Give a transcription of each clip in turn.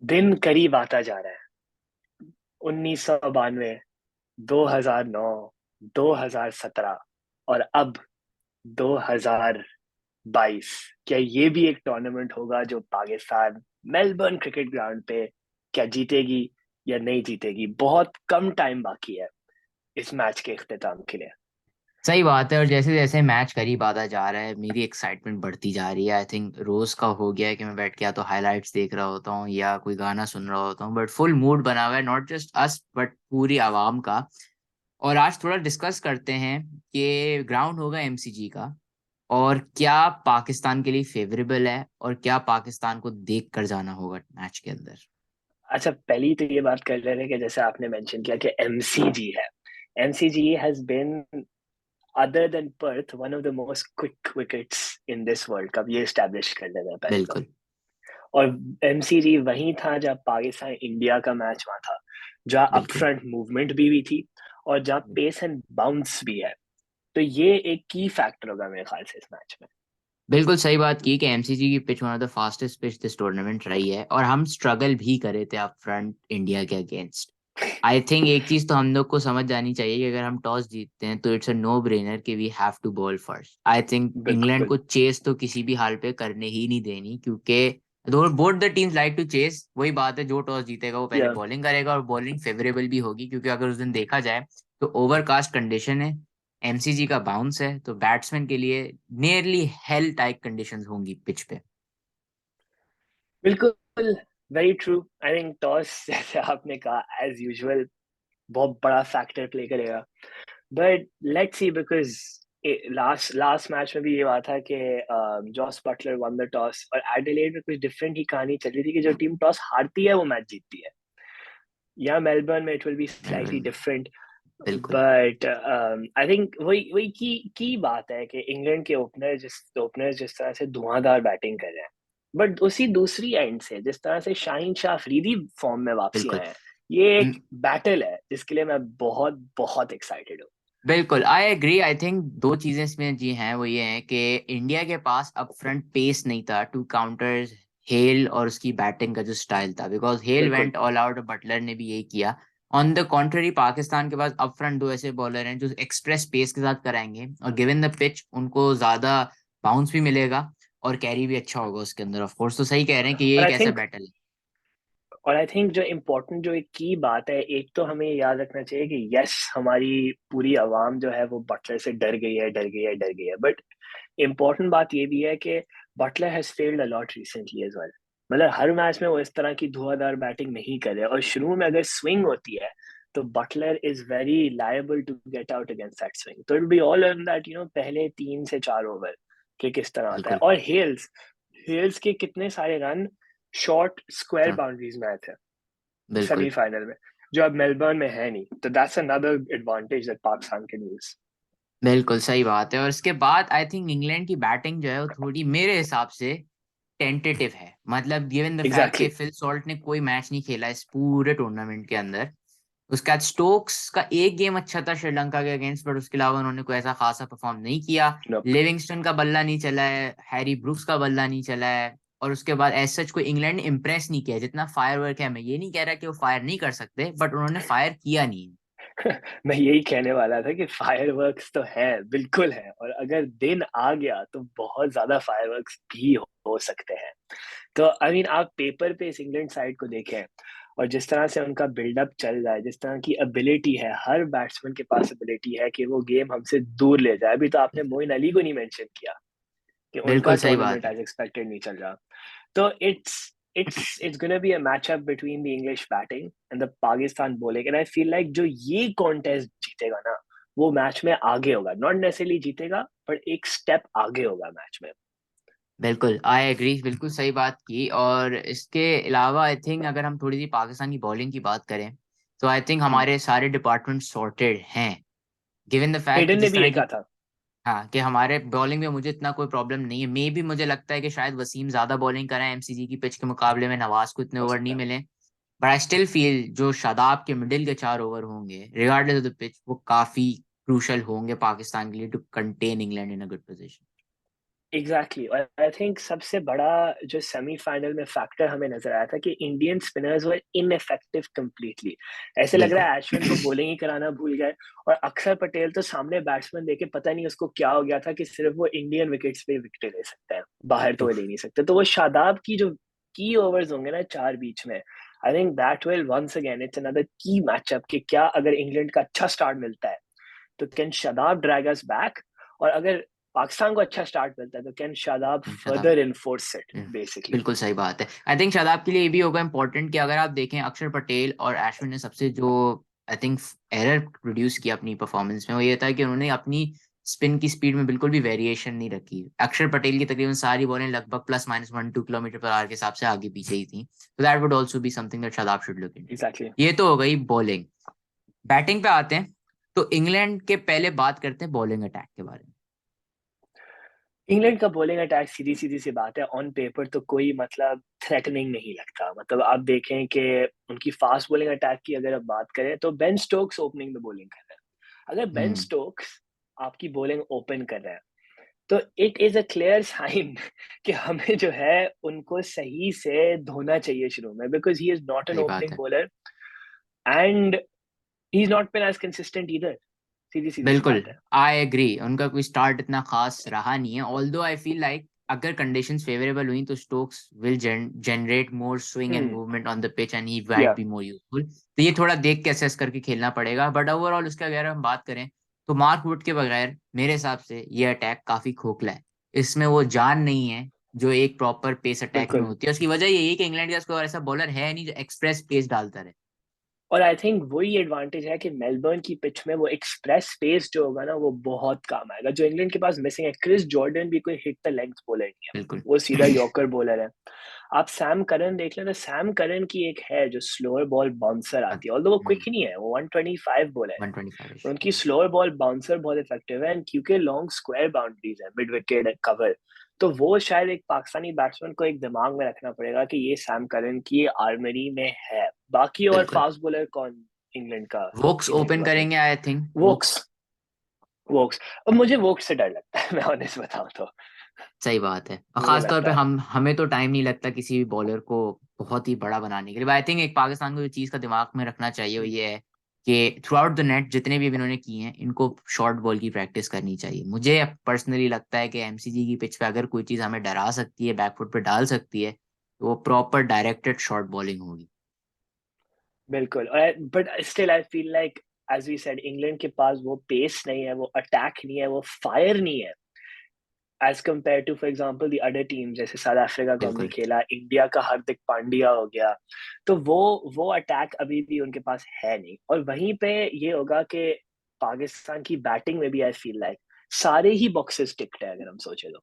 दिन करीब आता जा रहा है। 1992, 2009, 2017 और अब 2022। क्या ये भी एक टूर्नामेंट होगा जो पाकिस्तान मेलबर्न क्रिकेट ग्राउंड पे क्या जीतेगी या नहीं जीतेगी? बहुत कम टाइम बाकी है इस मैच के इख्तिताम के लिए। सही बात है। और जैसे जैसे मैच करीब आता जा रहा है मेरी एक्साइटमेंट बढ़ती जा रही है। आई थिंक रोज का हो गया है कि मैं बैठ के या तो हाइलाइट्स देख रहा होता हूँ या कोई गाना सुन रहा होता हूँ, बट फुल मूड बना हुआ है, नॉट जस्ट अस बट पूरी आवाम का। और आज थोड़ा डिस्कस करते हैं कि ग्राउंड होगा एमसीजी का, और क्या पाकिस्तान के लिए फेवरेबल है और क्या पाकिस्तान को देख कर जाना होगा मैच के अंदर। अच्छा, पहली तो ये बात कर रहे थे कि जैसे आपने मेंशन किया कि एमसीजी है। MCG has been, other than Perth, one of the most quick wickets in this world cup. ये स्टैब्लिश कर लेना है पहले तो। बिल्कुल। और एमसीजी वहीं था जब पाकिस्तान इंडिया का मैच हुआ था, जहाँ बिल्कुल। अपफ्रंट मूवमेंट भी थी और जहाँ पेस एंड बाउंस भी है। तो ये एक की फैक्टर होगा मेरे ख्याल से इस मैच में। बिल्कुल सही बात की कि एमसीजी की pitch one of the fastest pitch this tournament रही है, और हम स्ट्रगल भी करे थे अप फ्रंट इंडिया के अगेंस्ट। आई थिंक एक चीज तो हम लोग को समझ जानी चाहिए कि अगर हम टॉस जीतते हैं तो इट्स अ नो ब्रेनर कि we have to bowl first. I think England बिल्कुल। को चेस तो किसी भी हाल पे करने ही नहीं देनी, क्योंकि दो both the teams like to chase. वही बात है, जो टॉस जीतेगा वो पहले या बॉलिंग करेगा, और बॉलिंग फेवरेबल भी होगी क्योंकि अगर उस दिन देखा जाए तो ओवरकास्ट कंडीशन है, एमसीजी का बाउंस है, तो बैट्समैन के लिए नियरली हेल टाइप कंडीशंस होंगी पिच पे। बिल्कुल, very true. I think toss जैसे आपने कहा एज यूजुअल बहुत बड़ा फैक्टर प्ले करेगा। But let's see, because last last match में भी ये हुआ था कि Jos Buttler won the toss, और एडिलेड में कुछ डिफरेंट ही कहानी चल रही थी कि जो टीम टॉस हारती है वो मैच जीतती है। या मेलबर्न में it will be slightly different. बिल्कुल। बट आई थिंक वही वही की बात है कि इंग्लैंड के ओपनर जिस तरह से धुआंधार बैटिंग कर रहे हैं, बट उसी दूसरी एंड से जिस तरह से शाहीन शाह अफरीदी फॉर्म में वापसी बिल्कुल। आए हैं, ये एक बैटल है जिसके लिए मैं बहुत बहुत एक्साइटेड हूँ। बिल्कुल आई एग्री। आई थिंक दो चीजें इसमें जी हैं, वो ये है कि इंडिया के पास अप फ्रंट पेस नहीं था टू काउंटर हेल और उसकी बैटिंग का जो स्टाइल था, बिकॉज हेल बिल्कुल। वेंट ऑल आउट, बटलर ने भी यही किया। ऑन द कॉन्ट्ररी पाकिस्तान के पास अप फ्रंट दो ऐसे बॉलर हैं जो एक्सप्रेस पेस के साथ कराएंगे, और गिवन द पिच उनको ज्यादा बाउंस भी मिलेगा और कैरी भी अच्छा होगा उसके अंदर। ऑफ कोर्स तो सही कह रहे हैं कि ये और एक आई ऐसा थिंक बैटल है। और आई थिंक जो इम्पोर्टेंट, जो एक की बात है, एक तो हमें याद रखना चाहिए कि यस, हमारी पूरी आवाम जो है वो बटलर से डर गई है, डर गई है, डर गई है। बट इम्पोर्टेंट बात ये भी है कि Buttler has failed a lot recently as well. मतलब हर मैच में वो इस तरह की धुआंधार बैटिंग नहीं करे, और शुरू में अगर स्विंग होती है तो Butler is very liable to get out against that swing. तो it be all on that, पहले 3 से 4 ओवर के किस तरह आता है। बिल्कुल। और हेल्स हेल्स के कितने सारे रन शॉर्ट स्क्वायर हाँ, बाउंड्रीज में आए थे बिल्कुल। सेमीफाइनल में, जो अब मेलबर्न में है नहीं। तो that's another advantage that Pakistan can use. बिल्कुल सही बात है। और इसके बाद आई थिंक इंग्लैंड की बैटिंग जो है वो थोड़ी मेरे हिसाब से टेंटेटिव है। मतलब गिवन द फैक्ट कि एग्जैक्टली। फिल सॉल्ट ने कोई मैच नहीं खेला इस पूरे टूर्नामेंट के अंदर। उसके बाद स्टोक्स का एक गेम अच्छा था श्रीलंका के अगेंस्ट, बट उसके अलावा उन्होंने कोई ऐसा खासा परफॉर्म नहीं किया। नोप। लिविंगस्टन का बल्ला नहीं चला है, हैरी ब्रुक्स का बल्ला नहीं चला है, और उसके बाद एज सच कोई इंग्लैंड ने इम्प्रेस नहीं किया। जितना फायर वर्क है, मैं ये नहीं कह रहा कि वो फायर नहीं कर सकते, बट उन्होंने फायर किया नहीं। मैं यही कहने वाला था कि फायरवर्क्स तो है, बिल्कुल है, और अगर दिन आ गया तो बहुत ज्यादा फायरवर्क्स भी हो सकते हैं। तो आई मीन, आप पेपर पे इस इंग्लैंड साइड को देखें, और जिस तरह से उनका बिल्डअप चल रहा है, जिस तरह की एबिलिटी है, हर बैट्समैन के पास एबिलिटी है कि वो गेम हमसे दूर ले जाए। अभी तो आपने मोइन अली को नहीं मेंशन किया कि उनका बिल्कुल सही बात टूर्नामेंट है। एज एक्सपेक्टेड नहीं चल रहा। तो it's going to be a matchup between the English batting and the Pakistan bowling, and I feel like जो ये कॉन्टेस्ट जीतेगा ना, वो मैच में आगे होगा। नॉट नेसेसरली जीतेगा, पर एक स्टेप आगे होगा मैच में। बिल्कुल आई एग्री, बिल्कुल सही बात की। और इसके अलावा आई थिंक अगर हम थोड़ी सी पाकिस्तान की बॉलिंग की बात करें तो आई थिंक हमारे सारे डिपार्टमेंट सॉर्टेड हैं, गिवन द फैक्ट कि एडन ने जिस भी तरह यही की। कहा था। हाँ, कि हमारे बॉलिंग में मुझे इतना कोई प्रॉब्लम नहीं है। मे भी मुझे लगता है कि शायद वसीम ज्यादा बॉलिंग कराए एमसीजी की पिच के मुकाबले में, नवाज को इतने हो ओवर सकता नहीं है। मिले। बट आई स्टिल फील जो शादाब के मिडिल के 4 ओवर होंगे रिगार्डलेस ऑफ द पिच, वो काफी क्रूशल होंगे पाकिस्तान के लिए to contain England in a good position. Exactly exactly. और आई थिंक सबसे बड़ा जो सेमीफाइनल में फैक्टर हमें नजर आया था कि इंडियन स्पिनर्स वर इनइफेक्टिव कंप्लीटली। ऐसे लग रहा बिल्कुल है अश्विन को बॉलिंग ही कराना भूल गए, और अक्षर पटेल तो सामने बैट्समैन देके पता नहीं उसको क्या हो गया था कि सिर्फ वो इंडियन विकेट्स पे विकेट ले सकता है, बाहर तो वो ले नहीं सकते। तो वो शादाब की जो की ओवर्स होंगे ना चार बीच में, I think that will once again it's another key matchup कि क्या अगर इंग्लैंड का अच्छा स्टार्ट मिलता है तो can Shadab drag us back, और अगर पाकिस्तान को अच्छा स्टार्ट मिलता है तो can Shadab Shadab. Further enforce it basically. बिल्कुल सही बात है। आई थिंक शादाब के लिए ये भी होगा इम्पोर्टेंट कि अगर आप देखें अक्षर पटेल और अश्विन ने सबसे जो आई थिंक एरर प्रोड्यूस किया अपनी परफॉर्मेंस में, वो ये था कि उन्होंने अपनी स्पिन की स्पीड में बिल्कुल भी वेरिएशन नहीं रखी। अक्षर पटेल की तकरीबन सारी बॉलें लगभग +-1-2 किलोमीटर पर आवर के हिसाब से आगे पीछे ही थी। तो that would also be something that Shadab should look into. Exactly. ये तो हो गई बॉलिंग। बैटिंग पे आते हैं, तो इंग्लैंड के पहले बात करते हैं बॉलिंग अटैक के बारे में। इंग्लैंड का बॉलिंग अटैक सीधी सीधी सी बात है, ऑन पेपर तो कोई मतलब थ्रेटनिंग नहीं लगता। मतलब आप देखें कि उनकी फास्ट बॉलिंग अटैक की अगर आप बात करें तो बेन स्टोक्स ओपनिंग में बॉलिंग कर रहे हैं। अगर बेन हम्म। स्टोक्स आपकी बॉलिंग ओपन कर रहे हैं तो it is a clear sign कि हमें जो है उनको सही से धोना चाहिए शुरू में, because he is not an सही बात ओपनिंग है। Bowler and he is not been as consistent either. सीधी सीधी सी बिल्कुल बात है। आई एग्री, उनका कोई स्टार्ट इतना खास रहा नहीं है। ऑल्दो आई फील लाइक अगर कंडीशंस फेवरेबल हुई तो Stokes will generate more swing and hmm. Movement on the pitch and he या माइट बी मोर यूजफुल। तो ये थोड़ा देख के असेस करके खेलना पड़ेगा। बट ओवरऑल उसके अगर हम बात करें तो मार्क वुड के बगैर मेरे हिसाब से ये अटैक काफी खोखला है। इसमें वो जान नहीं है जो एक प्रॉपर पेस अटैक में बिल्कुल। होती है। उसकी वजह यही है कि इंग्लैंड का कोई ऐसा बॉलर है नहीं जो एक्सप्रेस पेस डालता रहे। और आई थिंक वही एडवांटेज है कि मेलबर्न की पिच में वो एक्सप्रेस स्पेस जो होगा ना वो बहुत काम आएगा, जो इंग्लैंड के पास मिसिंग है। क्रिस जॉर्डन भी कोई हिट द लेंथ बॉलर नहीं है, बिल्कुल वो सीधा यॉर्कर बॉलर है। आप सैम करन देख लेना, सैम करन की एक है जो स्लोअर बॉल बाउंसर आती है, ऑल्दो वो क्विक नहीं है, वो 125 बॉलर है, 125। पर उनकी स्लोअर बॉल बाउंसर बहुत इफेक्टिव है। एंड क्योंकि लॉन्ग स्क्वायर बाउंड्रीज है, मिड विकेट कवर, तो वो शायद एक पाकिस्तानी बैट्समैन को एक दिमाग में रखना पड़ेगा कि ये सैम करन की आर्मरी में है। बाकी और बिल्कुल फास्ट बॉलर कौन इंग्लैंड का, वोक्स इंग्लैंड के ओपन पास में? करेंगे I think Woakes. Woakes. Woakes. अब मुझे वोक्स से डर लगता है, मैं ऑनेस्ट बताऊं तो। सही बात है, और मुझे खास तौर पे लगता है। हमें तो टाइम नहीं लगता किसी भी बॉलर को बहुत ही बड़ा बनाने के लिए। आई थिंक एक पाकिस्तान को जो चीज का दिमाग में रखना चाहिए वो हम्म, ये है कि थ्रू आउट द नेट जितने भी इन्होंने किए हैं इनको शॉर्ट बॉल की प्रैक्टिस करनी चाहिए। मुझे पर्सनली लगता है कि एमसीजी की पिच पे अगर कोई चीज हमें डरा सकती है, बैकफुट पे डाल सकती है, तो वो प्रॉपर डायरेक्टेड शॉर्ट बॉलिंग होगी। बिल्कुल। और but still I feel like as we said England के पास वो पेस नहीं है, वो अटैक नहीं है, वो फायर नहीं है, as compare to for example the other team. जैसे साउथ अफ्रीका को हमने बिल्कुल खेला, इंडिया का हार्दिक पांड्या हो गया, तो वो अटैक अभी भी उनके पास है नहीं। और वहीं पे ये होगा कि पाकिस्तान की बैटिंग में भी आई फील लाइक सारे ही बॉक्सेस टिकट है अगर हम सोचे तो,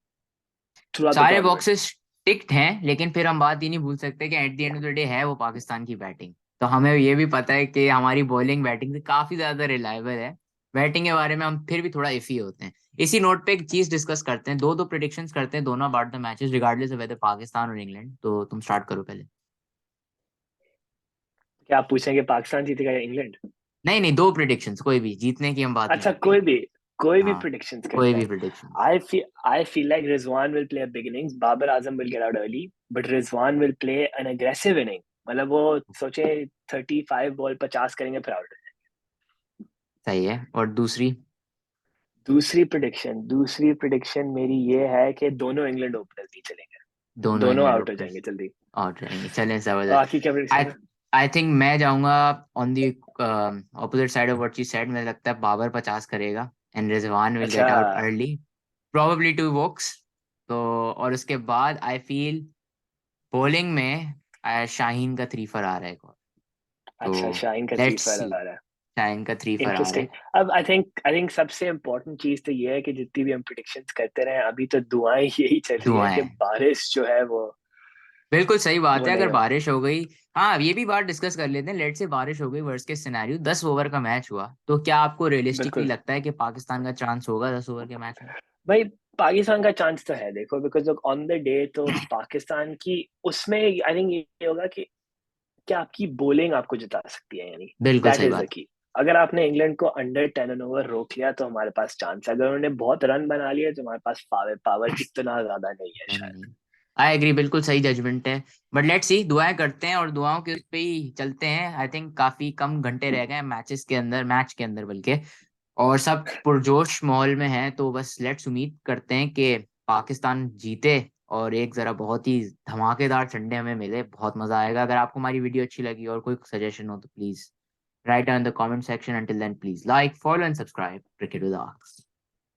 थ्रू आउट द सारे टूर्नामेंट। बॉक्सेस टिक्ड हैं, लेकिन फिर हम बात ही नहीं भूल सकते कि at the end of the day है वो पाकिस्तान की बैटिंग। तो हमें ये भी पता है कि हमारी बॉलिंग बैटिंग से काफी ज्यादा रिलायबल है। बैटिंग के बारे में हम फिर भी थोड़ा इफी होते हैं। इसी नोट पे एक चीज डिस्कस करते हैं, दो दो प्रिडिक्शंस करते हैं दोनों about the matches regardless of whether Pakistan और इंग्लैंड। तो तुम स्टार्ट करो पहले। क्या आप पूछेंगे पाकिस्तान जीतेगा या इंग्लैंड? नहीं नहीं, दो प्रिडिक्शंस, कोई भी, जीतने की हम बात नहीं अच्छा, कर रहे। कोई भी हाँ, प्रिडिक्शंस कोई करते भी हैं। Prediction. I feel like Rizwan will play a big innings. Babar Azam will get out early, but Rizwan will play an aggressive inning. मतलब वो सोचे 35 बॉल 50 करेंगे फिर आउट। सही है। और दूसरी? दूसरी प्रिडिक्शन मेरी ये है कि दोनों इंग्लैंड ओपनर्स नहीं चलेंगे, दोनों दोनों इंग्लैंड आउट हो ओपनर्स जाएंगे जल्दी। आउट रहेंगे, चलें जबरदस्त। आपकी क्या आई प्रिडिक्शन है? आई थिंक मैं जाऊंगा on the opposite side of what you said. मुझे लगता है बाबर 50 करेगा एंड रिजवान विल अच्छा। Get out early, probably to Woakes. तो और उसके बाद आई फील बॉलिंग में शाहीन का थ्री फॉर आ रहा है एक और। अच्छा, तो शाइन का थ्री लेट्स पर सी, आ रहा है। शाहीन का थ्री फॉर आ रहा इंटरेस्टिंग। है। अब आई थिंक सबसे इम्पोर्टेंट चीज तो ये है कि जितनी भी हम प्रिडिक्शंस करते रहे अभी तो दुआएं यही चल रही है कि दुआएं। बारिश जो है बिल्कुल सही बात वो है, नहीं अगर हो। बारिश हो गई। हाँ, ये भी बात डिस्कस कर लेते हैं। लेट से बारिश हो गई, वर्स्ट केस सिनेरियो 10 ओवर का मैच हुआ, तो क्या आपको रियलिस्टिकली बिल्कुल लगता है कि पाकिस्तान का चांस होगा 10 ओवर के मैच में? भाई, पाकिस्तान का चांस तो है देखो, बिकॉज ऑन द डे तो पाकिस्तान की उसमें आई थिंक ये होगा कि क्या आपकी बॉलिंग आपको जिता सकती है, यानी बिल्कुल दैट सही इज द बात। की। अगर आपने इंग्लैंड को अंडर 10 ओवर रोक लिया तो हमारे पास चांस है, अगर उन्होंने बहुत रन बना लिए तो हमारे पास पावर पावर इतना ज्यादा नहीं है नहीं शायद। नहीं, आई एग्री, बिल्कुल सही जजमेंट है। बट लेट्स सी, दुआएं करते हैं और दुआओं के उस पे ही चलते हैं। आई थिंक काफी कम घंटे रह गए हैं मैच के अंदर बल्कि, और सब पुरजोश माहौल में है। तो बस लेट्स उम्मीद करते हैं कि पाकिस्तान जीते और एक जरा बहुत ही धमाकेदार संडे हमें मिले, बहुत मजा आएगा। अगर आपको हमारी वीडियो अच्छी लगी और कोई सजेशन हो तो please write down in the comment section. Until then please like, follow and subscribe cricket with arcs.